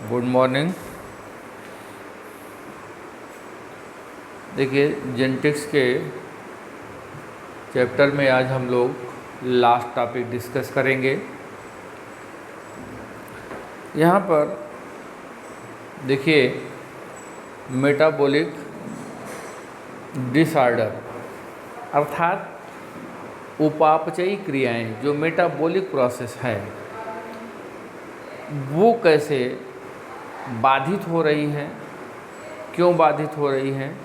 Good morning. देखिए, genetics के chapter में आज हम लोग लास्ट टॉपिक डिस्कस करेंगे। यहाँ पर देखिए, मेटाबॉलिक डिसऑर्डर अर्थात उपापचयी क्रियाएं, जो मेटाबॉलिक प्रोसेस है वो कैसे बाधित हो रही है, क्यों बाधित हो रही है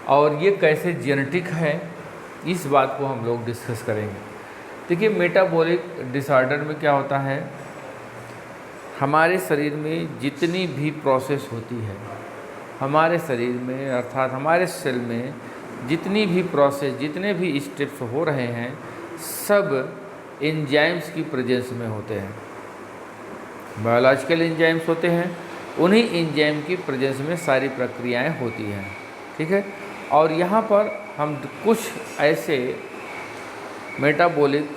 और ये कैसे जेनेटिक है, इस बात को हम लोग डिस्कस करेंगे। देखिए, मेटाबॉलिक डिसऑर्डर में क्या होता है, हमारे शरीर में जितनी भी प्रोसेस होती है, हमारे शरीर में अर्थात हमारे सेल में जितनी भी प्रोसेस, जितने भी स्टेप्स हो रहे हैं, सब एंजाइम्स की प्रेजेंस में होते हैं। बायोलॉजिकल एंजाइम्स होते हैं, उन्हीं एंजाइम की प्रेजेंस में सारी प्रक्रियाएं होती हैं। ठीक है। और यहाँ पर हम कुछ ऐसे मेटाबॉलिक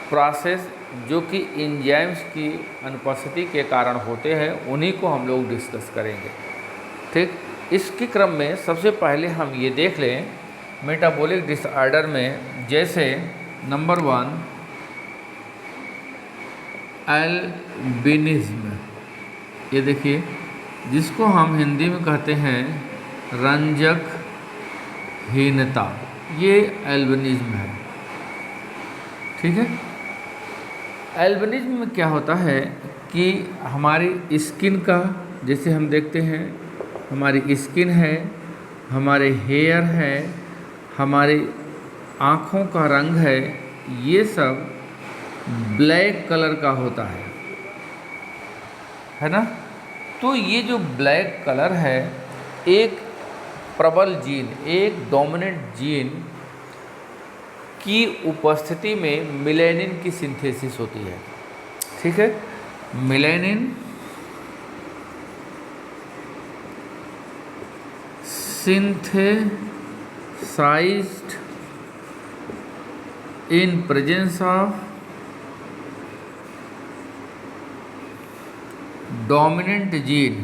प्रोसेस जो कि एंजाइम्स की अनुपस्थिति के कारण होते हैं, उन्हीं को हम लोग डिस्कस करेंगे। ठीक। इसके क्रम में सबसे पहले हम ये देख लें मेटाबॉलिक डिसऑर्डर में, जैसे नंबर 1 एल्बिनिज्म। ये देखिए, जिसको हम हिंदी में कहते हैं रंजकहीनता, ये एल्बिनिज्म है। ठीक है। एल्बिनिज्म में क्या होता है कि हमारी स्किन का, जैसे हम देखते हैं हमारी स्किन है, हमारे हेयर है, हमारी आँखों का रंग है, ये सब ब्लैक कलर का होता है ना। तो ये जो ब्लैक कलर है, एक प्रबल जीन, एक डोमिनेंट जीन की उपस्थिति में मेलानिन की सिंथेसिस होती है। ठीक है। Melanin synthesized in presence of dominant gene,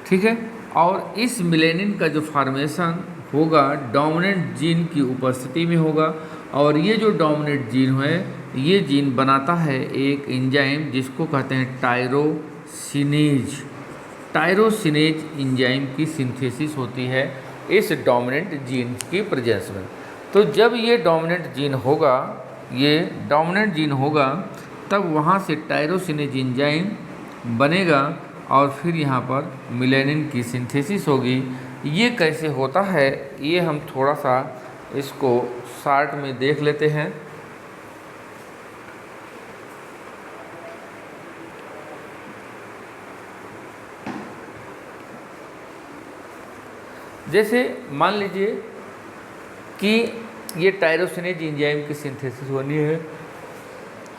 ठीक है। और इस मेलानिन का जो फॉर्मेशन होगा डोमिनेंट जीन की उपस्थिति में होगा, और ये जो डोमिनेंट जीन है, ये जीन बनाता है एक एंजाइम जिसको कहते हैं टायरोसिनेज। टायरोसिनेज एंजाइम की सिंथेसिस होती है इस डोमिनेंट जीन की प्रेजेंस में। तो जब ये डोमिनेंट जीन होगा, तब वहाँ से टायरोसिनेज एंजाइम बनेगा और फिर यहाँ पर मेलानिन की सिंथेसिस होगी। ये कैसे होता है, ये हम थोड़ा सा इसको शार्ट में देख लेते हैं। जैसे मान लीजिए कि ये टायरोसिनेज एंजाइम की सिंथेसिस होनी है,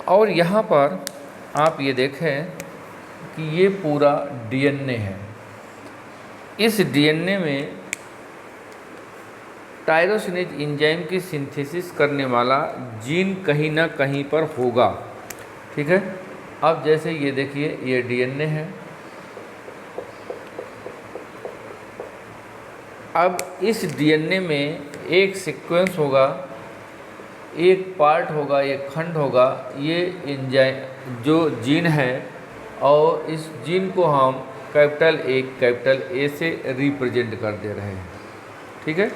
और यहाँ पर आप ये देखें कि ये पूरा डीएनए है। इस डीएनए में टायरोसिनेज एंजाइम की सिंथेसिस करने वाला जीन कहीं ना कहीं पर होगा। ठीक है। अब जैसे ये देखिए, ये डीएनए है। अब इस डीएनए में एक सीक्वेंस होगा, एक पार्ट होगा, एक खंड होगा, ये एंजाइम जो जीन है, और इस जीन को हम कैपिटल ए से रिप्रेजेंट कर दे रहे हैं। ठीक है।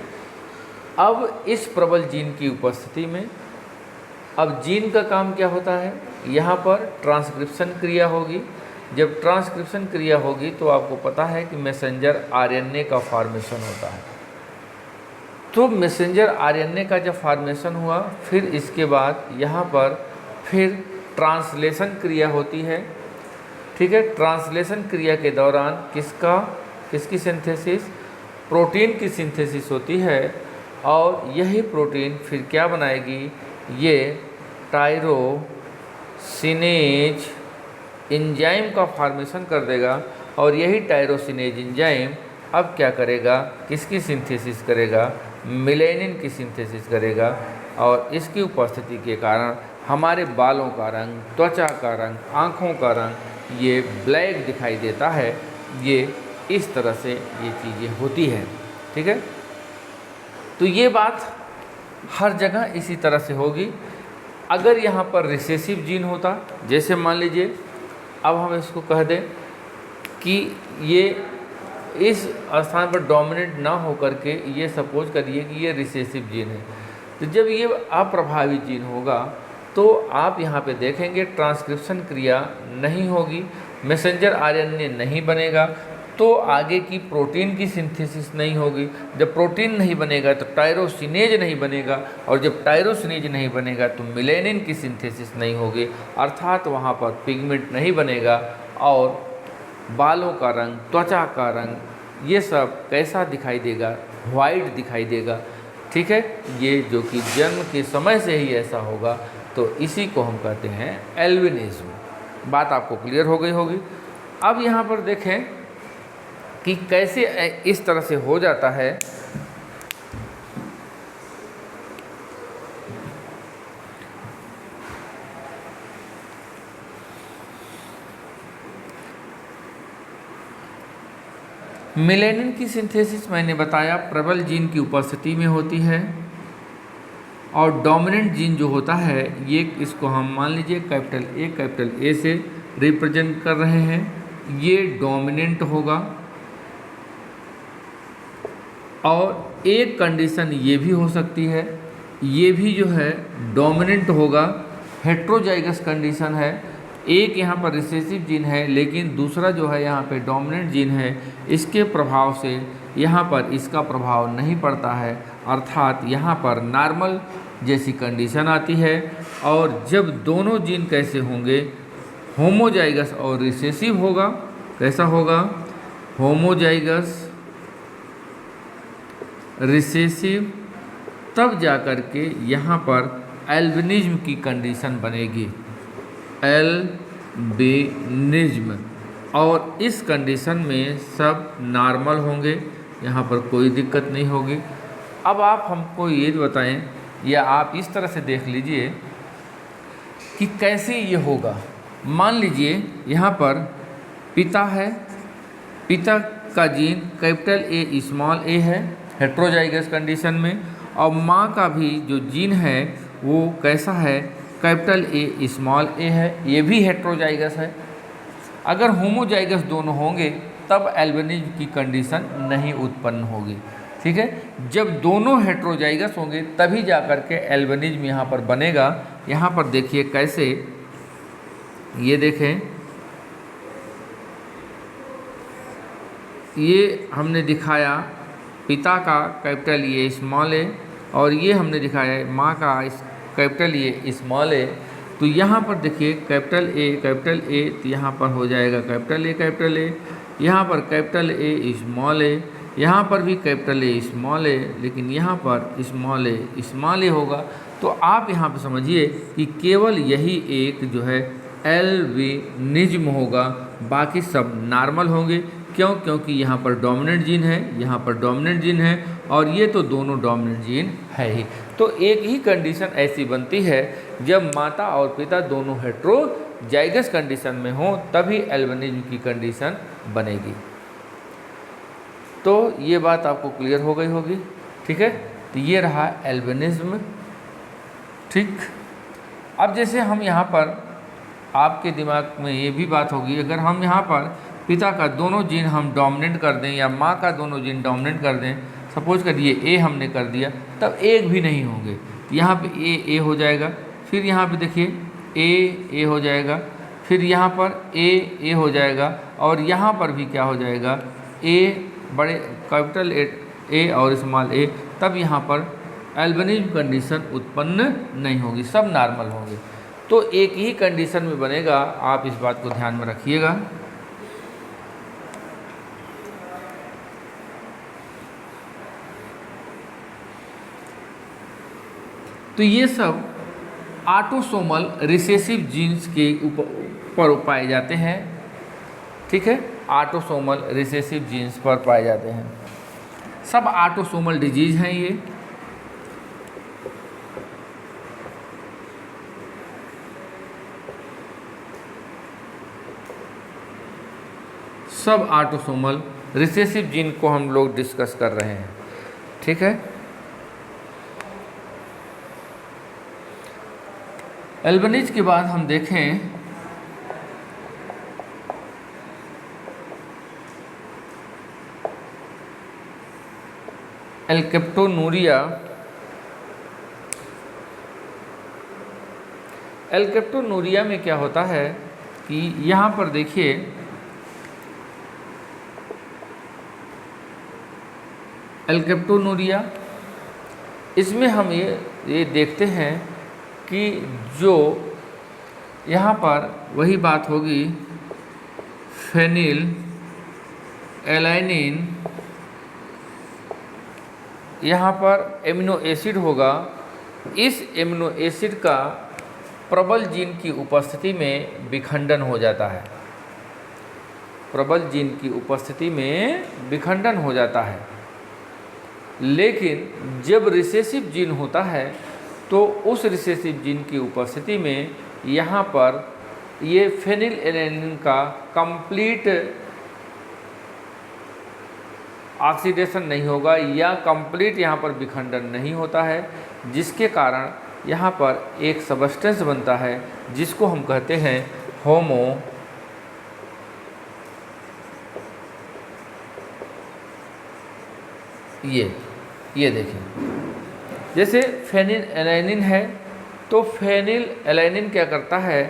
अब इस प्रबल जीन की उपस्थिति में, अब जीन का काम क्या होता है, यहाँ पर ट्रांसक्रिप्शन क्रिया होगी। जब ट्रांसक्रिप्शन क्रिया होगी तो आपको पता है कि मैसेंजर आरएनए का फॉर्मेशन होता है। तो मैसेंजर आरएनए का जब फॉर्मेशन हुआ, फिर इसके बाद यहाँ पर फिर ट्रांसलेशन क्रिया होती है। ठीक है। ट्रांसलेशन क्रिया के दौरान किसकी सिंथेसिस, प्रोटीन की सिंथेसिस होती है, और यही प्रोटीन फिर क्या बनाएगी, ये टायरोसिनेज एंजाइम का फॉर्मेशन कर देगा। और यही टायरोसिनेज एंजाइम अब क्या करेगा, किसकी सिंथेसिस करेगा, मेलानिन की सिंथेसिस करेगा। और इसकी उपस्थिति के कारण हमारे बालों का रंग, त्वचा का रंग, आँखों का रंग ये ब्लैक दिखाई देता है। ये इस तरह से ये चीज़ें होती हैं, ठीक है। तो ये बात हर जगह इसी तरह से होगी। अगर यहाँ पर रिसेसिव जीन होता, जैसे मान लीजिए अब हम इसको कह दें कि ये इस स्थान पर डोमिनेंट ना हो करके ये सपोज करिए कि ये रिसेसिव जीन है, तो जब ये अप्रभावी जीन होगा तो आप यहाँ पे देखेंगे ट्रांसक्रिप्शन क्रिया नहीं होगी, मैसेंजर आरएनए नहीं बनेगा, तो आगे की प्रोटीन की सिंथेसिस नहीं होगी। जब प्रोटीन नहीं बनेगा तो टायरोसिनेज नहीं बनेगा, और जब टायरोसिनेज नहीं बनेगा तो मेलेनिन की सिंथेसिस नहीं होगी, अर्थात वहाँ पर पिगमेंट नहीं बनेगा और बालों का रंग, त्वचा का रंग ये सब कैसा दिखाई देगा? वाइट दिखाई देगा, ठीक है। ये जो कि जन्म के समय से ही ऐसा होगा, तो इसी को हम कहते हैं एल्बिनिज्म। बात आपको क्लियर हो गई होगी। अब यहाँ पर देखें कि कैसे इस तरह से हो जाता है। मेलेनिन की सिंथेसिस मैंने बताया प्रबल जीन की उपस्थिति में होती है, और डोमिनेंट जीन जो होता है ये, इसको हम मान लीजिए कैपिटल ए से रिप्रेजेंट कर रहे हैं, ये डोमिनेंट होगा। और एक कंडीशन ये भी हो सकती है, ये भी जो है डोमिनेंट होगा, हेट्रोजाइगस कंडीशन है। एक यहाँ पर रिसेसिव जीन है, लेकिन दूसरा जो है यहाँ पे डोमिनेंट जीन है, इसके प्रभाव से यहाँ पर इसका प्रभाव नहीं पड़ता है, अर्थात यहाँ पर नॉर्मल जैसी कंडीशन आती है। और जब दोनों जीन कैसे होंगे, होमोजाइगस और रिसेसिव होगा। कैसा होगा? होमोजाइगस रिसेसिव, तब जा कर के यहाँ पर एल्बिनिज्म की कंडीशन बनेगी, एल्बिनिज्म। और इस कंडीशन में सब नॉर्मल होंगे, यहाँ पर कोई दिक्कत नहीं होगी। अब आप हमको ये बताएं, या आप इस तरह से देख लीजिए कि कैसे ये होगा। मान लीजिए यहाँ पर पिता है, पिता का जीन कैपिटल ए स्मॉल ए है हेट्रोजाइगस कंडीशन में, और माँ का भी जो जीन है वो कैसा है? कैपिटल ए स्मॉल ए है, ये भी हेट्रोजाइगस है। अगर होमोजाइगस दोनों होंगे तब एल्बिनिज्म की कंडीशन नहीं उत्पन्न होगी, ठीक है। जब दोनों हेट्रोजाइगस होंगे तभी जा कर के एल्बिनिज्म यहाँ पर बनेगा। यहाँ पर देखिए कैसे, ये देखें, ये हमने दिखाया पिता का कैपिटल ए स्मॉल ए, और ये हमने दिखाया माँ का कैपिटल ए स्मॉल ए। तो यहाँ पर देखिए कैपिटल ए, तो यहाँ पर हो जाएगा कैपिटल ए, यहाँ पर कैपिटल ए स्मॉल ए, यहाँ पर भी कैपिटल ए स्मॉल ए, लेकिन यहाँ पर स्मॉल ए होगा। तो आप यहाँ पर समझिए कि केवल यही एक जो है एल्बिनिज्म होगा, बाकी सब नॉर्मल होंगे। क्यों? क्योंकि यहाँ पर डोमिनेंट जीन है, यहाँ पर डोमिनेंट जीन है, और ये तो दोनों डोमिनेंट जीन है ही। तो एक ही कंडीशन ऐसी बनती है जब माता और पिता दोनों हेट्रोजाइगस कंडीशन में हों, तभी एल्बिनिज्म की कंडीशन बनेगी। तो ये बात आपको क्लियर हो गई होगी, ठीक है। तो ये रहा एल्बिनिज्म, ठीक। अब जैसे हम यहाँ पर आपके दिमाग में ये भी बात होगी, अगर हम यहाँ पर पिता का दोनों जीन हम डोमिनेंट कर दें या माँ का दोनों जीन डोमिनेंट कर दें, सपोज करिए ए हमने कर दिया, तब एक भी नहीं होंगे। तो यहाँ पे ए हो जाएगा, फिर यहाँ पे देखिए ए हो जाएगा, फिर यहाँ पर ए हो जाएगा, और यहाँ पर भी क्या हो जाएगा? ए बड़े कैपिटल ए और स्मॉल ए, तब यहाँ पर एल्बिनिज्म कंडीशन उत्पन्न नहीं होगी, सब नॉर्मल होंगे। तो एक ही कंडीशन में बनेगा, आप इस बात को ध्यान में रखिएगा। तो ये सब ऑटोसोमल रिसेसिव जीन्स के ऊपर पाए जाते हैं, ठीक है। ऑटोसोमल रिसेसिव जीन्स पर पाए जाते हैं, सब ऑटोसोमल डिजीज हैं ये। सब ऑटोसोमल रिसेसिव जीन को हम लोग डिस्कस कर रहे हैं। ठीक है, एल्बनीज के बाद हम देखें एल्केप्टोनूरिया। एल्केप्टोनूरिया में क्या होता है कि यहाँ पर देखिए एल्केप्टोनूरिया, इसमें हम ये देखते हैं कि जो यहाँ पर वही बात होगी, फेनिल एलानिन, यहाँ पर एमिनो एसिड होगा। इस एमिनो एसिड का प्रबल जीन की उपस्थिति में विखंडन हो जाता है। प्रबल जीन की उपस्थिति में विखंडन हो जाता है। लेकिन जब रिसेसिव जीन होता है तो उस रिसेसिव जीन की उपस्थिति में यहाँ पर ये फेनिल एलानिन का कंप्लीट ऑक्सीडेशन नहीं होगा या कंप्लीट यहाँ पर विखंडन नहीं होता है, जिसके कारण यहाँ पर एक सबस्टेंस बनता है जिसको हम कहते हैं होमो ये देखिए, जैसे फेनिल एलानिन है तो फेनिल एलानिन क्या करता है,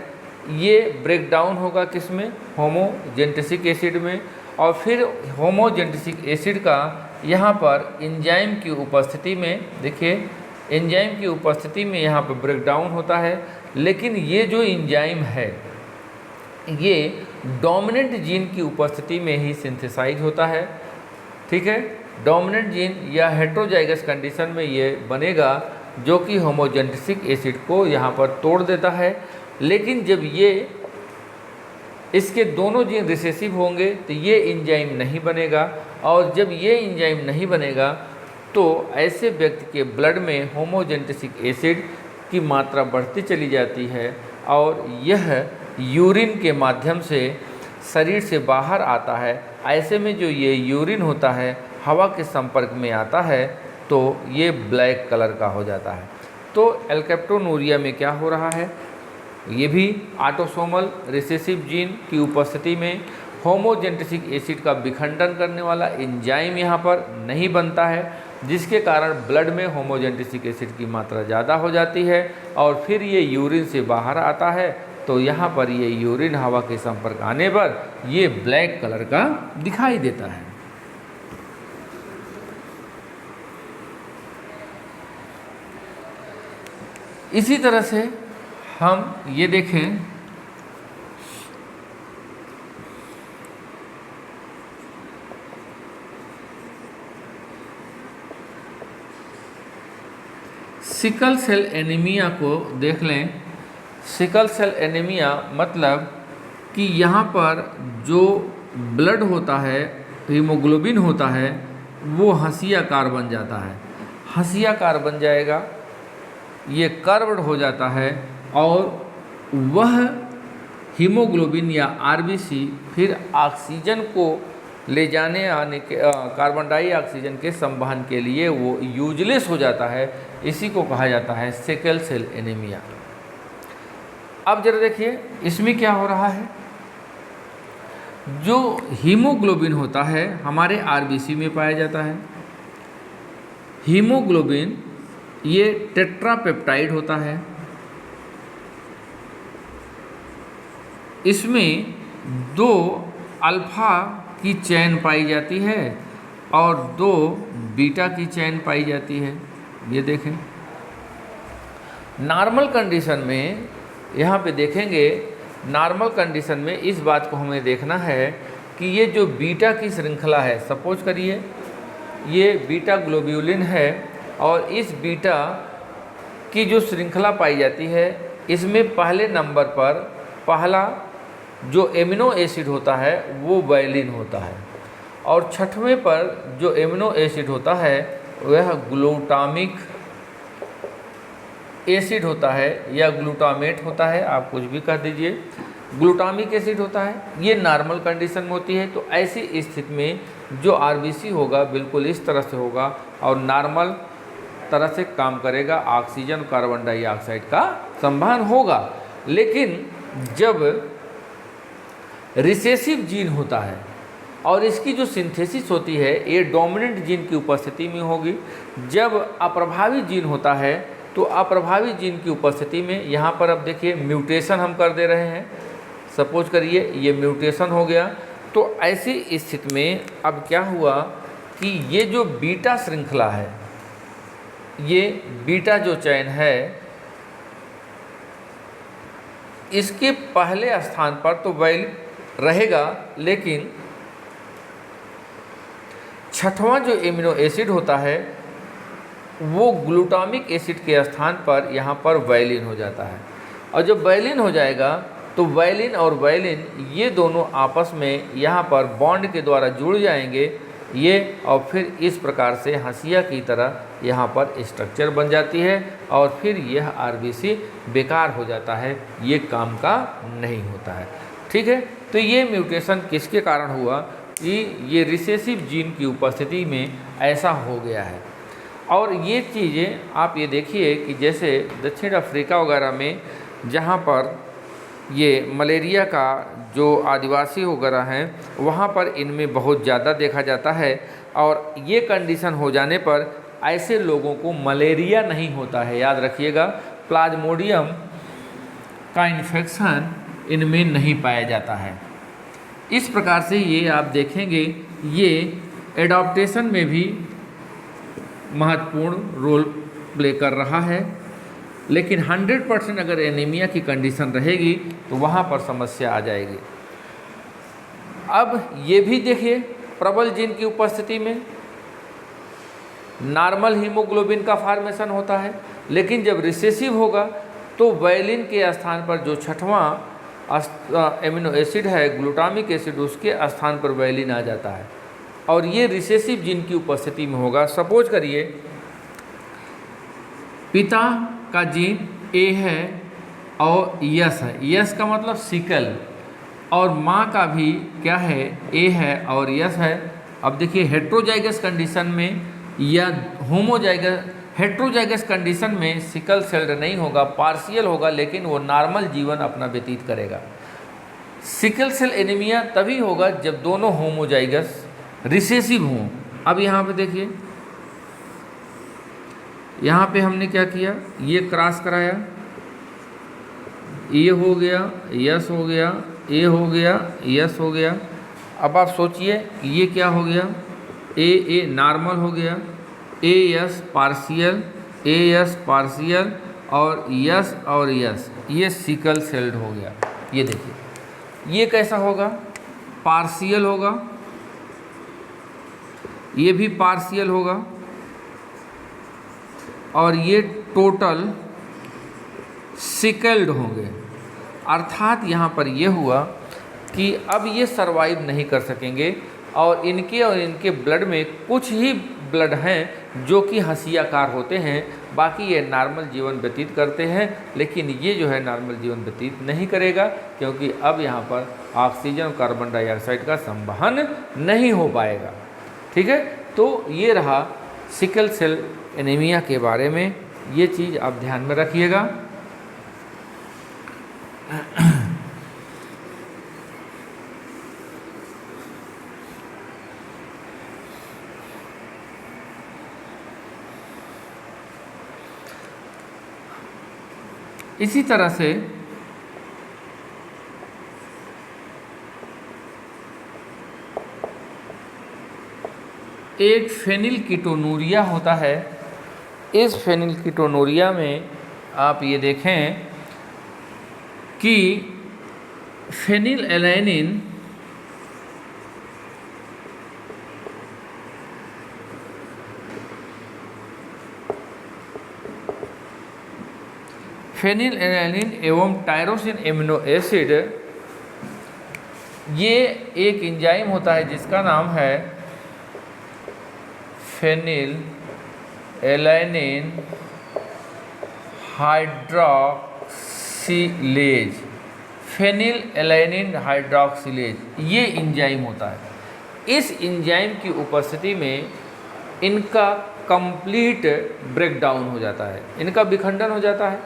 ये ब्रेक डाउन होगा किसमें, होमोजेंटेसिक एसिड में, और फिर होमोजेंटेसिक एसिड का यहाँ पर एंजाइम की उपस्थिति में, देखिए एंजाइम की उपस्थिति में यहाँ पर ब्रेक डाउन होता है। लेकिन ये जो एंजाइम है ये डोमिनेंट जीन की उपस्थिति में ही सिंथेसाइज होता है। ठीक है, डोमिनेंट जीन या हेट्रोजाइगस कंडीशन में ये बनेगा जो कि होमोजेंटेसिक एसिड को यहाँ पर तोड़ देता है। लेकिन जब ये इसके दोनों जीन रिसेसिव होंगे तो ये एंजाइम नहीं बनेगा, और जब ये एंजाइम नहीं बनेगा तो ऐसे व्यक्ति के ब्लड में होमोजेंटेसिक एसिड की मात्रा बढ़ती चली जाती है और यह यूरिन के माध्यम से शरीर से बाहर आता है। ऐसे में जो ये यूरिन होता है हवा के संपर्क में आता है तो ये ब्लैक कलर का हो जाता है। तो एल्केप्टोनूरिया में क्या हो रहा है, ये भी ऑटोसोमल रिसेसिव जीन की उपस्थिति में होमोजेंटेसिक एसिड का विखंडन करने वाला एंजाइम यहाँ पर नहीं बनता है, जिसके कारण ब्लड में होमोजेंटेसिक एसिड की मात्रा ज़्यादा हो जाती है और फिर ये यूरिन से बाहर आता है। तो यहाँ पर ये यूरिन हवा के संपर्क आने पर ये ब्लैक कलर का दिखाई देता है। इसी तरह से हम ये देखें सिकल सेल एनीमिया को देख लें। सिकल सेल एनीमिया मतलब कि यहाँ पर जो ब्लड होता है, हीमोग्लोबिन होता है, वो हंसियाकार बन जाता है। हंसियाकार बन जाएगा, ये कर्व्ड हो जाता है और वह हीमोग्लोबिन या आरबीसी फिर ऑक्सीजन को ले जाने आने के कार्बन डाइऑक्सीजन के संवहन के लिए वो यूजलेस हो जाता है। इसी को कहा जाता है सिकल सेल एनीमिया। अब जरा देखिए इसमें क्या हो रहा है, जो हीमोग्लोबिन होता है हमारे आरबीसी में पाया जाता है। हीमोग्लोबिन ये टेट्रापेप्टाइड होता है, इसमें 2 अल्फा की चेन पाई जाती है और 2 बीटा की चेन पाई जाती है। ये देखें नॉर्मल कंडीशन में, यहाँ पे देखेंगे नॉर्मल कंडीशन में इस बात को हमें देखना है कि ये जो बीटा की श्रृंखला है, सपोज करिए ये बीटा ग्लोब्यूलिन है और इस बीटा की जो श्रृंखला पाई जाती है इसमें पहले नंबर पर पहला जो एमिनो एसिड होता है वो वैलिन होता है और छठवें पर जो एमिनो एसिड होता है वह ग्लूटामिक एसिड होता है या ग्लूटामेट होता है, आप कुछ भी कह दीजिए। ग्लूटामिक एसिड होता है, ये नॉर्मल कंडीशन में होती है। तो ऐसी स्थिति में जो आरबीसी होगा बिल्कुल इस तरह से होगा और नॉर्मल तरह से काम करेगा, ऑक्सीजन कार्बन डाइऑक्साइड का संवहन होगा। लेकिन जब रिसेसिव जीन होता है और इसकी जो सिंथेसिस होती है ये डोमिनेंट जीन की उपस्थिति में होगी। जब अप्रभावी जीन होता है तो अप्रभावी जीन की उपस्थिति में यहाँ पर अब देखिए म्यूटेशन हम कर दे रहे हैं। सपोज करिए ये म्यूटेशन हो गया, तो ऐसी स्थिति में अब क्या हुआ कि ये जो बीटा श्रृंखला है, ये बीटा जो चैन है, इसके पहले स्थान पर तो वैलिन रहेगा, लेकिन छठवां जो एमिनो एसिड होता है वो ग्लूटामिक एसिड के स्थान पर यहाँ पर वैलिन हो जाता है। और जब वैलिन हो जाएगा तो वैलिन और वैलिन ये दोनों आपस में यहाँ पर बॉन्ड के द्वारा जुड़ जाएंगे ये, और फिर इस प्रकार से हंसिया की तरह यहाँ पर स्ट्रक्चर बन जाती है और फिर यह आरबीसी बेकार हो जाता है, ये काम का नहीं होता है। ठीक है, तो ये म्यूटेशन किसके कारण हुआ कि ये रिसेसिव जीन की उपस्थिति में ऐसा हो गया है। और ये चीज़ें आप ये देखिए कि जैसे दक्षिण अफ्रीका वगैरह में जहाँ पर ये मलेरिया का जो आदिवासी वगैरह हैं वहाँ पर इनमें बहुत ज़्यादा देखा जाता है, और ये कंडीशन हो जाने पर ऐसे लोगों को मलेरिया नहीं होता है। याद रखिएगा, प्लाज्मोडियम का इन्फेक्शन इनमें नहीं पाया जाता है। इस प्रकार से ये आप देखेंगे ये एडॉप्टेशन में भी महत्वपूर्ण रोल प्ले कर रहा है। लेकिन 100% अगर एनीमिया की कंडीशन रहेगी तो वहाँ पर समस्या आ जाएगी। अब ये भी देखिए, प्रबल जीन की उपस्थिति में नॉर्मल हीमोग्लोबिन का फॉर्मेशन होता है, लेकिन जब रिसेसिव होगा तो वैलिन के स्थान पर जो छठवां एमिनो एसिड है ग्लूटामिक एसिड, उसके स्थान पर वैलिन आ जाता है और ये रिसेसिव जीन की उपस्थिति में होगा। सपोज करिए पिता का जीन ए है और यस है, यस का मतलब सिकल, और माँ का भी क्या है, ए है और यस है। अब देखिए हेट्रोजाइगस कंडीशन में या होमोजाइगस, हेट्रोजाइगस कंडीशन में सिकल सेल्ड नहीं होगा, पार्शियल होगा, लेकिन वो नॉर्मल जीवन अपना व्यतीत करेगा। सिकल सेल एनीमिया तभी होगा जब दोनों होमोजाइगस रिसेसिव हों। अब यहाँ पे देखिए, यहाँ पे हमने क्या किया, ये क्रॉस कराया, ए हो गया, यस हो गया, ए हो गया, यस हो गया। अब आप सोचिए ये क्या हो गया, ए नॉर्मल हो गया, ए यस पार्शियल, ए यस पार्शियल और यस, ये सिकल सेल्ड हो गया। ये देखिए ये कैसा होगा, पार्शियल होगा, ये भी पार्शियल होगा और ये टोटल सिकल्ड होंगे। अर्थात यहाँ पर ये हुआ कि अब ये सरवाइव नहीं कर सकेंगे और इनके ब्लड में कुछ ही ब्लड हैं जो कि हंसियाकार होते हैं, बाकी ये नॉर्मल जीवन व्यतीत करते हैं। लेकिन ये जो है नॉर्मल जीवन व्यतीत नहीं करेगा क्योंकि अब यहाँ पर ऑक्सीजन और कार्बन डाइऑक्साइड का संवहन नहीं हो पाएगा। ठीक है, तो ये रहा सिकल सेल एनीमिया के बारे में, ये चीज़ आप ध्यान में रखिएगा। इसी तरह से एक फेनिलकीटोनूरिया होता है। इस फेनिलकीटोनूरिया में आप ये देखें कि फेनिलएलैनिन एवं टायरोसिन एमिनो एसिड, ये एक एंजाइम होता है जिसका नाम है फेनिलएलैनिन हाइड्रॉक्सिलेज। फेनिल एलानिन हाइड्रॉक्सिलेज, ये एंजाइम होता है। इस एंजाइम की उपस्थिति में इनका कंप्लीट ब्रेकडाउन हो जाता है, इनका विखंडन हो जाता है,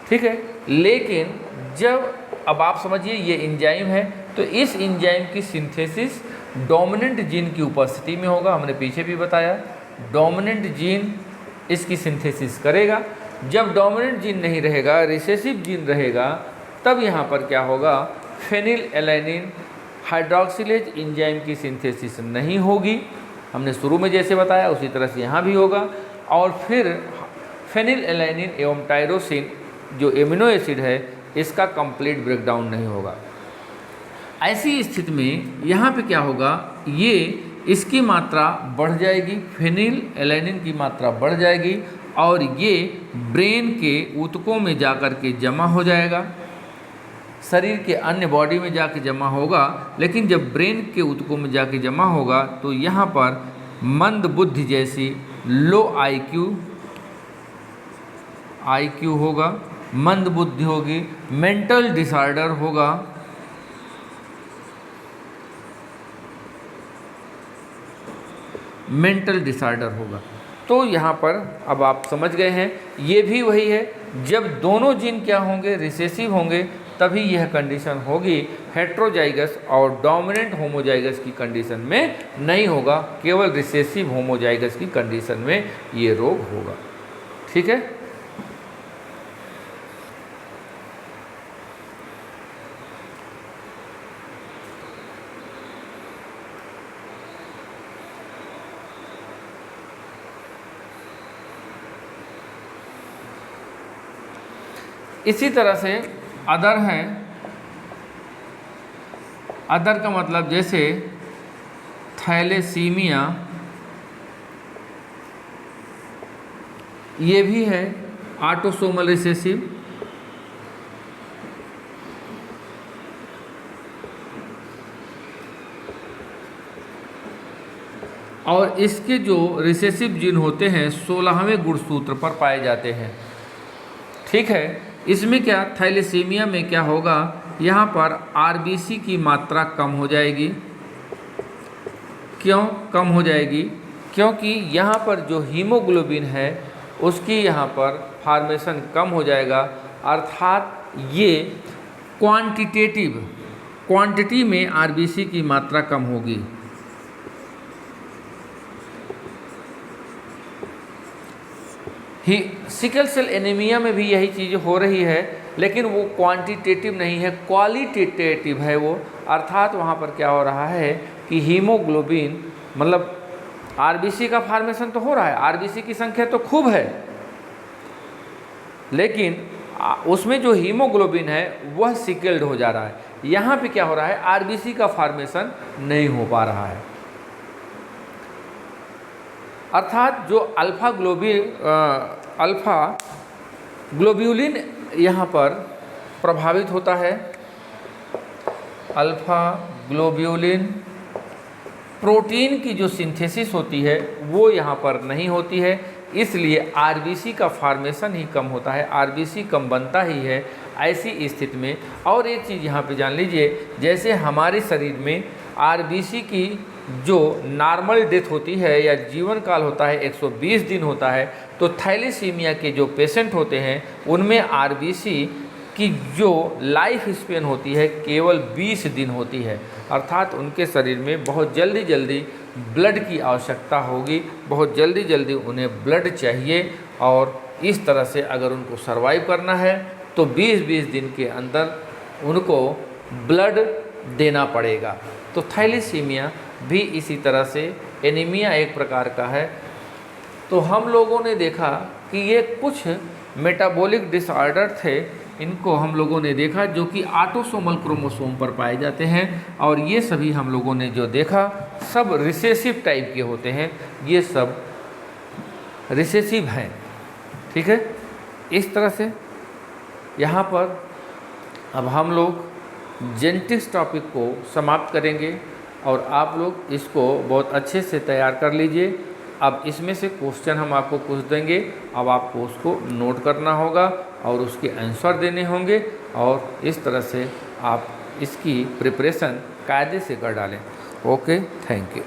ठीक है। लेकिन जब अब आप समझिए ये एंजाइम है, तो इस एंजाइम की सिंथेसिस डोमिनेंट जीन की उपस्थिति में होगा। हमने पीछे भी बताया, डोमिनेंट जीन इसकी सिंथेसिस करेगा। जब डोमिनेंट जीन नहीं रहेगा, रिसेसिव जीन रहेगा, तब यहाँ पर क्या होगा, फेनिल एलानिन हाइड्रॉक्सिलेज एंजाइम की सिंथेसिस नहीं होगी। हमने शुरू में जैसे बताया उसी तरह से यहाँ भी होगा। और फिर फेनिल एलानिन एवं टायरोसिन जो एमिनो एसिड है, इसका कंप्लीट ब्रेकडाउन नहीं होगा। ऐसी स्थिति में यहाँ पे क्या होगा, ये इसकी मात्रा बढ़ जाएगी, फेनिल एलानिन की मात्रा बढ़ जाएगी और ये ब्रेन के ऊतकों में जाकर के जमा हो जाएगा, शरीर के अन्य बॉडी में जाके जमा होगा। लेकिन जब ब्रेन के ऊतकों में जाके जमा होगा तो यहाँ पर मंद बुद्धि जैसी लो आईक्यू होगा, मंद बुद्धि होगी, मेंटल डिसऑर्डर होगा, मेंटल डिसऑर्डर होगा। तो यहाँ पर अब आप समझ गए हैं, ये भी वही है, जब दोनों जीन क्या होंगे, रिसेसिव होंगे, तभी यह कंडीशन होगी। हेट्रोजाइगस और डोमिनेंट होमोजाइगस की कंडीशन में नहीं होगा, केवल रिसेसिव होमोजाइगस की कंडीशन में ये रोग होगा, ठीक है। इसी तरह से अदर हैं, अदर का मतलब जैसे थैलेसीमिया, ये भी है ऑटोसोमल रिसेसिव। और इसके जो रिसेसिव जीन होते हैं 16वें गुणसूत्र पर पाए जाते हैं, ठीक है। इसमें क्या, थैलेसीमिया में क्या होगा, यहाँ पर आरबीसी की मात्रा कम हो जाएगी। क्यों कम हो जाएगी? क्योंकि यहाँ पर जो हीमोग्लोबिन है उसकी यहाँ पर फॉर्मेशन कम हो जाएगा, अर्थात ये क्वांटिटी में आरबीसी की मात्रा कम होगी। सिकल सेल एनीमिया में भी यही चीज़ हो रही है, लेकिन वो क्वांटिटेटिव नहीं है, क्वालिटेटिव है वो। अर्थात वहाँ पर क्या हो रहा है कि हीमोग्लोबिन मतलब आरबीसी का फॉर्मेशन तो हो रहा है, आरबीसी की संख्या तो खूब है, लेकिन उसमें जो हीमोग्लोबिन है वह सिकल्ड हो जा रहा है। यहाँ पे क्या हो रहा है, आरबीसी का फॉर्मेशन नहीं हो पा रहा है। अर्थात जो अल्फा ग्लोब्यूलिन यहाँ पर प्रभावित होता है, अल्फा ग्लोब्यूलिन प्रोटीन की जो सिंथेसिस होती है वो यहाँ पर नहीं होती है, इसलिए आरबीसी का फॉर्मेशन ही कम होता है, आरबीसी कम बनता ही है ऐसी स्थिति में। और एक चीज़ यहाँ पे जान लीजिए, जैसे हमारे शरीर में आरबीसी की जो नॉर्मल डेथ होती है या जीवन काल होता है 120 दिन होता है, तो थैलेसीमिया के जो पेशेंट होते हैं उनमें आरबीसी की जो लाइफ स्पेन होती है केवल 20 दिन होती है। अर्थात उनके शरीर में बहुत जल्दी ब्लड की आवश्यकता होगी, बहुत जल्दी उन्हें ब्लड चाहिए, और इस तरह से अगर उनको सर्वाइव करना है तो 20-20 दिन के अंदर उनको ब्लड देना पड़ेगा। तो थैलेसीमिया भी इसी तरह से एनीमिया एक प्रकार का है। तो हम लोगों ने देखा कि ये कुछ मेटाबॉलिक डिसऑर्डर थे, इनको हम लोगों ने देखा जो कि ऑटोसोमल क्रोमोसोम पर पाए जाते हैं, और ये सभी हम लोगों ने जो देखा सब रिसेसिव टाइप के होते हैं, ये सब रिसेसिव हैं, ठीक है। इस तरह से यहाँ पर अब हम लोग जेनेटिक्स टॉपिक को समाप्त करेंगे, और आप लोग इसको बहुत अच्छे से तैयार कर लीजिए। अब इसमें से क्वेश्चन हम आपको कुछ देंगे, अब आपको उसको नोट करना होगा और उसके आंसर देने होंगे और इस तरह से आप इसकी प्रिपरेशन कायदे से कर डालें। Okay, thank you.